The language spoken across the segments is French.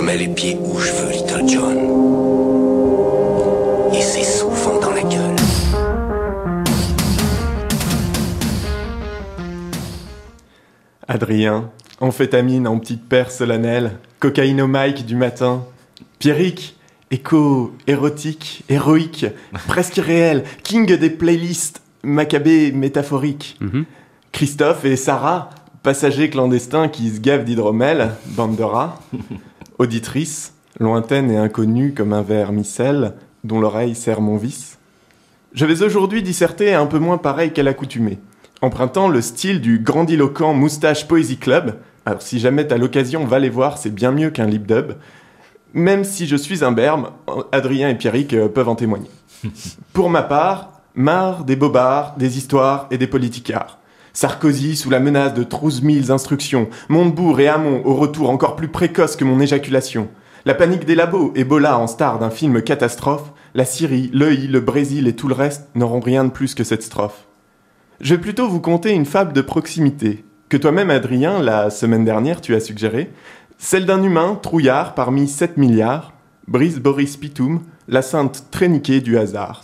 mets les pieds où je veux, Little John. Et c'est souvent dans la gueule. Adrien, amphétamine en petite paire solennelle, cocaïne au Mike du matin, Pierrick, écho, érotique, héroïque, presque irréel, king des playlists, macabée métaphorique. Christophe et Sarah, passagers clandestins qui se gavent d'hydromel, bande de rats. Auditrice, lointaine et inconnue comme un vermicelle, dont l'oreille serre mon vice. Je vais aujourd'hui disserter un peu moins pareil qu'à l'accoutumée, empruntant le style du grandiloquent Moustache Poésie Club. Alors si jamais t'as l'occasion, va les voir, c'est bien mieux qu'un lip dub. Même si je suis un berbe, Adrien et Pierrick peuvent en témoigner. Pour ma part, marre des bobards, des histoires et des politicards. Sarkozy sous la menace de 12 000 instructions, Montebourg et Hamon au retour encore plus précoce que mon éjaculation. La panique des labos, Ebola en star d'un film catastrophe, la Syrie, l'EI, le Brésil et tout le reste n'auront rien de plus que cette strophe. Je vais plutôt vous conter une fable de proximité, que toi-même Adrien, la semaine dernière, tu as suggérée, celle d'un humain trouillard parmi 7 milliards, Brice Boris Pitoum, la sainte tréniquée du hasard.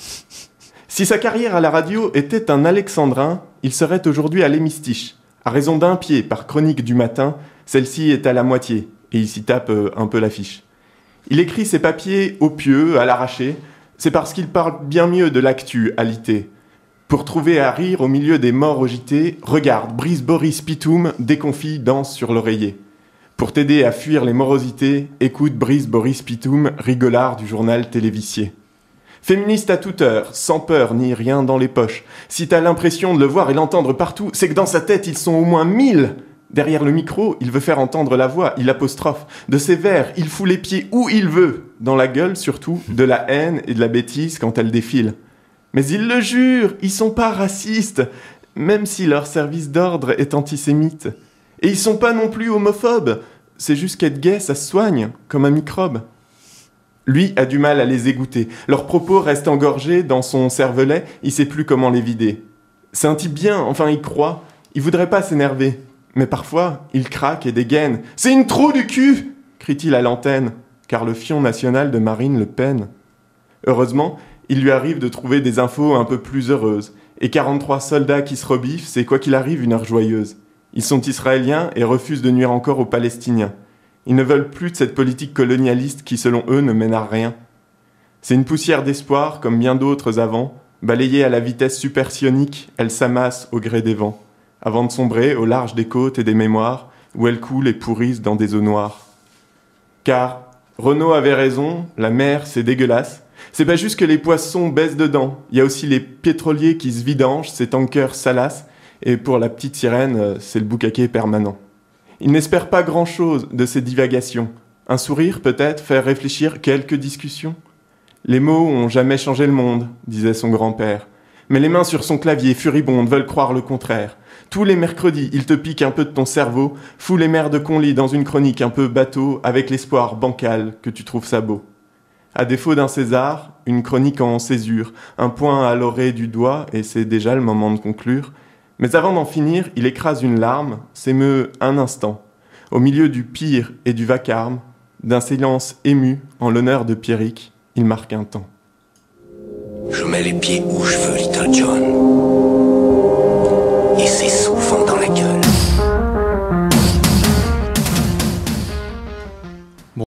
Si sa carrière à la radio était un alexandrin, il serait aujourd'hui à l'hémistiche. À raison d'un pied par chronique du matin, celle-ci est à la moitié, et il s'y tape un peu l'affiche. Il écrit ses papiers au pieu, à l'arraché, c'est parce qu'il parle bien mieux de l'actu-alité. Pour trouver à rire au milieu des morts au JT, regarde, Brice Boris Pitoum, déconfit, danse sur l'oreiller. Pour t'aider à fuir les morosités, écoute Brice Boris Pitoum, rigolard du journal télévisier. Féministe à toute heure, sans peur ni rien dans les poches. Si t'as l'impression de le voir et l'entendre partout, c'est que dans sa tête, ils sont au moins 1000. Derrière le micro, il veut faire entendre la voix, il apostrophe. De ses vers, il fout les pieds où il veut. Dans la gueule, surtout, de la haine et de la bêtise quand elle défile. Mais il le jure, ils sont pas racistes, même si leur service d'ordre est antisémite. Et ils sont pas non plus homophobes. C'est juste qu'être gay, ça se soigne, comme un microbe. Lui a du mal à les égoutter. Leurs propos restent engorgés dans son cervelet, il sait plus comment les vider. C'est un type bien, enfin il croit. Il voudrait pas s'énerver. Mais parfois, il craque et dégaine. « C'est une trou du cul !» crie-t-il à l'antenne, car le fion national de Marine Le Pen. Heureusement, il lui arrive de trouver des infos un peu plus heureuses. Et 43 soldats qui se rebiffent, c'est quoi qu'il arrive une heure joyeuse. Ils sont israéliens et refusent de nuire encore aux Palestiniens. Ils ne veulent plus de cette politique colonialiste qui, selon eux, ne mène à rien. C'est une poussière d'espoir, comme bien d'autres avant. Balayée à la vitesse supersonique, elle s'amasse au gré des vents, avant de sombrer au large des côtes et des mémoires, où elle coule et pourrisse dans des eaux noires. Car Renaud avait raison, la mer, c'est dégueulasse. C'est pas juste que les poissons baissent dedans, il y a aussi les pétroliers qui se vidangent, ces tankers salaces, et pour la petite sirène, c'est le boucaquet permanent. Il n'espère pas grand-chose de ces divagations. Un sourire, peut-être, faire réfléchir quelques discussions. Les mots ont jamais changé le monde, disait son grand-père. Mais les mains sur son clavier, furibondes, veulent croire le contraire. Tous les mercredis, il te pique un peu de ton cerveau, fout les mères de Conly dans une chronique un peu bateau, avec l'espoir bancal que tu trouves ça beau. À défaut d'un César, une chronique en césure, un point à l'oreille du doigt, et c'est déjà le moment de conclure. Mais avant d'en finir, il écrase une larme, s'émeut un instant, au milieu du pire et du vacarme, d'un silence ému en l'honneur de Pierrick, il marque un temps. Je mets les pieds où je veux, Little John. Et c'est souvent dans la gueule.